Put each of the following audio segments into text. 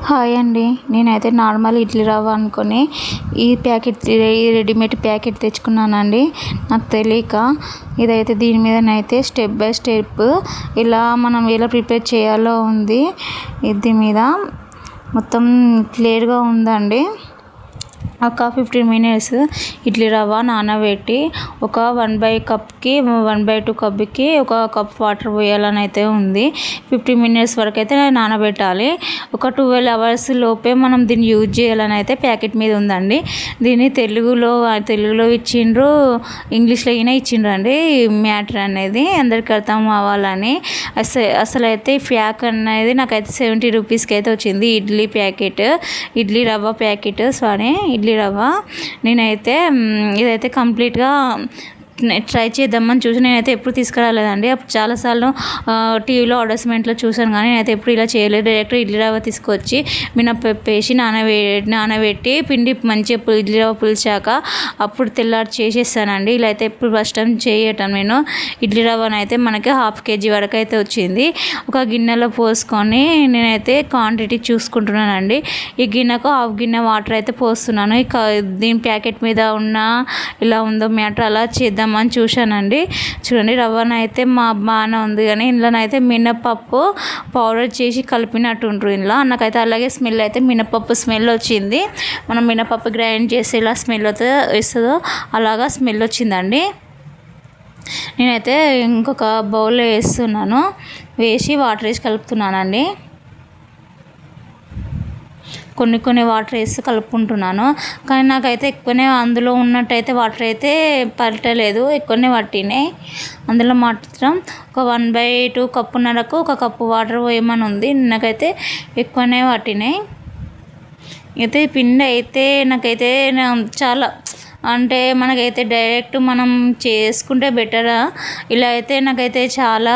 Hi అండి. నేనైతే normal idli రవ్వ అనుకొని ఈ రెడీమేడ్ ప్యాకెట్ తెచ్చుకున్నానండి. నాకు తెలియక ఇదైతే దీని మీదనైతే స్టెప్ బై స్టెప్ ఇలా మనం ఎలా ప్రిపేర్ చేయాలో ఉంది. ఇది మీద మొత్తం క్లియర్గా ఉందండి. ఒక 15 మినిట్స్ ఇడ్లీ రవ్వ నానబెట్టి ఒక 1/2 కప్కి 1/2 కప్కి ఒక కప్ వాటర్ పోయాలని అయితే ఉంది. 15 మినిట్స్ వరకు అయితే నానబెట్టాలి. ఒక 12 అవర్స్ లోపే మనం దీన్ని యూజ్ చేయాలని అయితే ప్యాకెట్ మీద ఉందండి. దీన్ని తెలుగులో ఇచ్చిండ్రు, ఇంగ్లీష్లో అయినా ఇచ్చిండ్రు అండి. మ్యాటర్ అనేది అందరికి అర్థం అవ్వాలని అసలు అయితే ప్యాక్ అనేది నాకైతే 70 రూపీస్కి అయితే వచ్చింది. ఇడ్లీ రవ్వ ప్యాకెట్ ఇడ్లీ రవ్వ. నేనైతే ఇదైతే కంప్లీట్గా ట్రై చేద్దామని చూసి నేనైతే ఎప్పుడు తీసుకురాలేదండి. అప్పుడు చాలాసార్లు టీవీలో అడ్వర్టైజ్మెంట్లో చూసాను, కానీ నేనైతే ఎప్పుడు ఇలా చేయలేదు. డైరెక్ట్ ఇడ్లీ రవ్వ తీసుకొచ్చి మినపప్పు వేసి నానబెట్టి పిండి మంచిగా ఇడ్లీ రవ్వ పులిచాక అప్పుడు తెల్లారి చేసేస్తానండి. ఇలా అయితే ఎప్పుడు ఫస్ట్ టైం చేయటం నేను. ఇడ్లీ రవ్వనైతే మనకి 1/2 kg వరకు అయితే వచ్చింది. ఒక గిన్నెలో పోసుకొని నేనైతే క్వాంటిటీ చూసుకుంటున్నానండి. ఈ గిన్నెకు 1/2 గిన్నె వాటర్ అయితే పోస్తున్నాను. ఇక దీని ప్యాకెట్ మీద ఉన్న ఇలా ఉందో మ్యాటర్ అలా చేద్దాం అని చూశానండి. చూడండి, రవ్వనైతే బాగానే ఉంది, కానీ ఇందులోనైతే మినపప్పు పౌడర్ చేసి కలిపినట్టుండ్రు. ఇందులో నాకైతే అలాగే స్మెల్ అయితే మినపప్పు స్మెల్ వచ్చింది. మనం మినపప్పు గ్రైండ్ చేసి ఇలా స్మెల్ వస్తుందో అలాగా స్మెల్ వచ్చిందండి. నేనైతే ఇంకొక బౌల్లో వేసి వాటర్ వేసి కలుపుతున్నానండి. కొన్ని వాటర్ వేసి కలుపుకుంటున్నాను, కానీ నాకైతే ఎక్కువనే అందులో ఉన్నట్టయితే వాటర్ అయితే పట్టలేదు, ఎక్కువనే పట్టినాయి. అందులో మాత్రం ఒక 1/2 కప్పున్నరకు ఒక కప్పు వాటర్ పోయమని ఉంది. నాకైతే ఎక్కువనే పట్టినాయి. అయితే పిండి అయితే నాకైతే చాలా అంటే మనకైతే డైరెక్ట్ మనం చేసుకుంటే బెటరా, ఇలా అయితే నాకైతే చాలా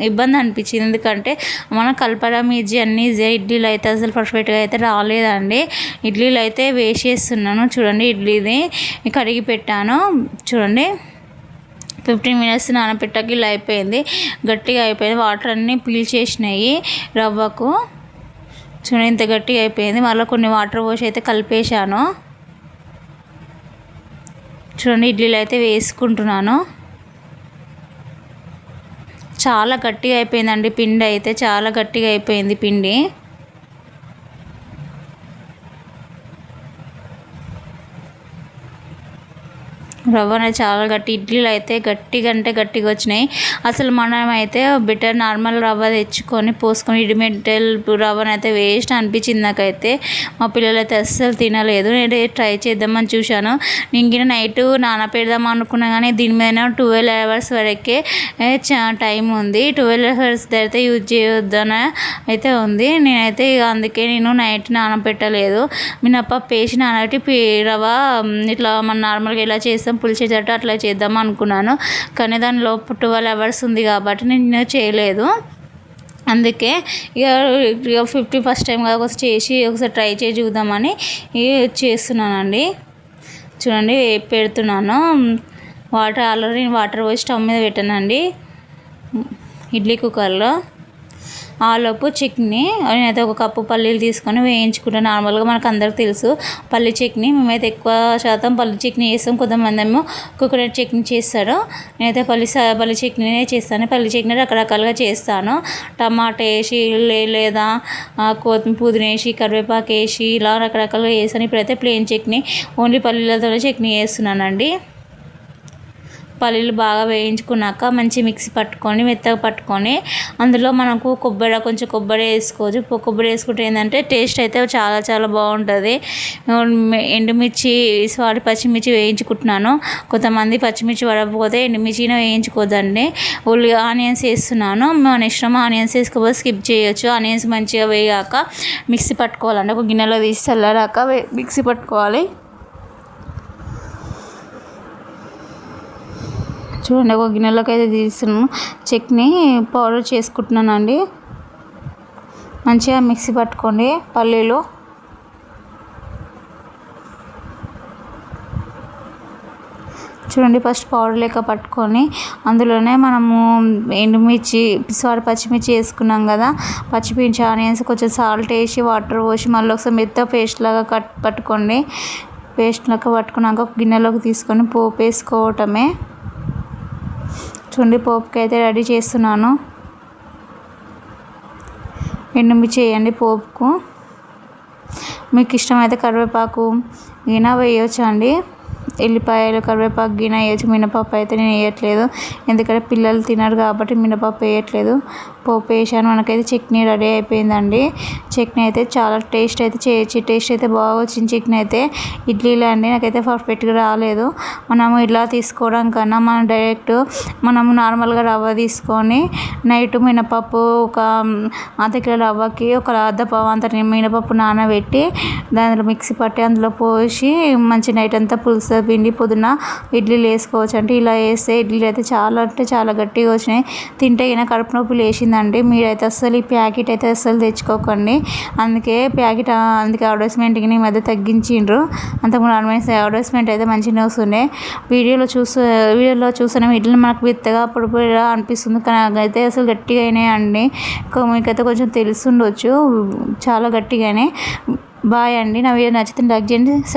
ఇబ్బంది అనిపించింది. ఎందుకంటే మనం కలపడం ఈజీ, అన్నీ ఈజీ. ఇడ్లీలు అయితే అసలు పర్ఫెక్ట్గా అయితే రాలేదండి. ఇడ్లీలు అయితే వేసేస్తున్నాను. చూడండి, ఇడ్లీని కడిగి పెట్టాను. చూడండి, 15 మినిట్స్ నానబెట్టాక ఇలా అయిపోయింది, గట్టిగా అయిపోయింది. వాటర్ అన్నీ పీల్చేసినాయి రవ్వకు. చూడండి, ఇంత గట్టిగా అయిపోయింది. మళ్ళీ కొన్ని వాటర్ పోసి అయితే కలిపేశాను. చూడండి, ఇడ్లీలు అయితే వేసుకుంటున్నాను. చాలా గట్టిగా అయిపోయిందండి పిండి, అయితే చాలా గట్టిగా అయిపోయింది పిండి. రవ్వ అనేది చాలా గట్టి, ఇడ్లీలు అయితే గట్టిగా వచ్చినాయి. అసలు మనం అయితే బెటర్ నార్మల్ రవ్వ తెచ్చుకొని పోసుకొని రెడీమేడ్ రవ్వనైతే వేస్ట్ అనిపించింది నాకైతే. మా పిల్లలు అయితే అస్సలు తినలేదు. నేను ట్రై చేద్దామని చూశాను. నేను నైట్ నానపెడదాం అనుకున్నా, కానీ దీని మీద 12 అవర్స్ వరకే టైం ఉంది. 12 అవర్స్ అయితే యూజ్ చేయొద్దని అయితే ఉంది. నేనైతే అందుకే నైట్ నానపెట్టలేదు. మినపప్పు వేసి నానబెట్టి రవ్వ ఇట్లా మనం నార్మల్గా ఎలా చేస్తాం పులిచేటట్టు అట్లా చేద్దాం అనుకున్నాను, కానీ దానిలో 12 అవర్స్ ఉంది కాబట్టి నేను చేయలేదు. అందుకే ఇక 51st టైం ఒకసారి ట్రై చేసి చూద్దామని చేస్తున్నానండి. చూడండి, పెడుతున్నాను. ఆల్రెడీ వాటర్ పోసి స్టవ్ మీద పెట్టానండి ఇడ్లీ కుక్కర్లో. ఆలోపు చట్నీ నేనైతే ఒక కప్పు పల్లీలు తీసుకొని వేయించుకుంటాను. నార్మల్గా మనకు అందరికి తెలుసు పల్లీ చట్నీ, మేమైతే ఎక్కువ శాతం పల్లీ చట్నీ చేస్తాం. కొంతమంది ఏమో కోకోనట్ చట్నీ చేస్తారు. నేనైతే పల్లీ చట్నీనే చేస్తాను. పల్లీ చట్నీ రకరకాలుగా చేస్తాను. టమాటా వేసి లేదా కొత్తిమీర పుదీనా వేసి కరివేపాకు వేసి ఇలా రకరకాలుగా వేస్తాను. ఇప్పుడైతే ప్లెయిన్ చట్నీ ఓన్లీ పల్లీలతోనే చట్నీ చేస్తున్నానండి. పల్లీలు బాగా వేయించుకున్నాక మంచి మిక్సీ పట్టుకొని మెత్తగా పట్టుకొని అందులో మనకు కొంచెం కొబ్బరి వేసుకోవచ్చు. కొబ్బరి వేసుకుంటే ఏంటంటే టేస్ట్ అయితే చాలా చాలా బాగుంటుంది. ఎండుమిర్చి పచ్చిమిర్చి వేయించుకుంటున్నాను. కొంతమంది పచ్చిమిర్చి పడకపోతే ఎండుమిర్చిని వేయించుకోదండి. ఆనియన్స్ వేస్తున్నాను. మన ఇష్టం, ఆనియన్స్ వేసుకోకపోతే స్కిప్ చేయొచ్చు. ఆనియన్స్ మంచిగా వేయాక మిక్సీ పట్టుకోవాలండి. ఒక గిన్నెలో తీసి చల్లారాక మిక్సీ పట్టుకోవాలి. చూడండి, ఒక గిన్నెలోకి అయితే తీస్తున్నాను. చట్నీ పౌడర్ చేసుకుంటున్నానండి. మంచిగా మిక్సీ పట్టుకోండి పల్లీలు. చూడండి ఫస్ట్ పౌడర్ లెక్క పట్టుకొని అందులోనే మనము ఎండుమిర్చి పచ్చిమిర్చి వేసుకున్నాం కదా, పచ్చిమిర్చి ఆనియన్స్ కొంచెం సాల్ట్ వేసి వాటర్ పోసి మళ్ళీ ఒకసారి మెత్త పేస్ట్ లాగా పట్టుకోండి. పేస్ట్ లాగా పట్టుకున్నాక ఒక గిన్నెలోకి తీసుకొని పోపు వేసుకోవటమే. చూడండి పోపుకి అయితే రెడీ చేస్తున్నాను. ఎండుమిర్చి వేయండి పోపుకు. మీకు ఇష్టమైతే కరివేపాకు గిన వేయవచ్చు అండి, ఎల్లిపాయలు కరివేపాకు గిన వేయచ్చు. మినపప్పు అయితే నేను వేయట్లేదు, ఎందుకంటే పిల్లలు తినరు కాబట్టి మినపప్పు వేయట్లేదు. పోపు వేసాను. మనకైతే చట్నీ రెడీ అయిపోయిందండి. చట్నీ అయితే చాలా టేస్ట్ అయితే చేయొచ్చు. టేస్ట్ అయితే బాగా వచ్చింది చట్నీ అయితే. ఇడ్లీలో అండి నాకైతే పర్ఫెక్ట్గా రాలేదు. మనము ఇలా తీసుకోవడం కన్నా మనం డైరెక్ట్ మనము నార్మల్గా రవ్వ తీసుకొని నైట్ మినపప్పు ఒక అర్ధ కిలో రవ్వకి ఒక అర్ధపావు అంత మినపప్పు నానబెట్టి దాంట్లో మిక్సీ పట్టి అందులో పోసి మంచి నైట్ అంతా పులుసు పిండి పొద్దున ఇడ్లీలు వేసుకోవచ్చు. అంటే ఇలా వేస్తే ఇడ్లీలు అయితే చాలా అంటే చాలా గట్టిగా వచ్చినాయి. తింటే అయినా కడుపు నొప్పి లేచిందండి. మీరైతే అస్సలు ఈ ప్యాకెట్ అయితే అస్సలు తెచ్చుకోకండి. అందుకే అడ్వర్టైజ్మెంట్కి ఈ మధ్య తగ్గించిండ్రు. అంతకుముందు అడ్వర్టైజ్మెంట్ అయితే మంచిగా వస్తుండే. వీడియోలో చూస్తేనే ఇడ్లీలు మనకు మెత్తగా అప్పుడు అనిపిస్తుంది, కానీ అయితే అసలు గట్టిగా అయినాయండి. మీకైతే కొంచెం తెలుసుండొచ్చు, చాలా గట్టిగానే. బాయ్ అండి. నా వీడియో నచ్చితే లైక్ చేయండి.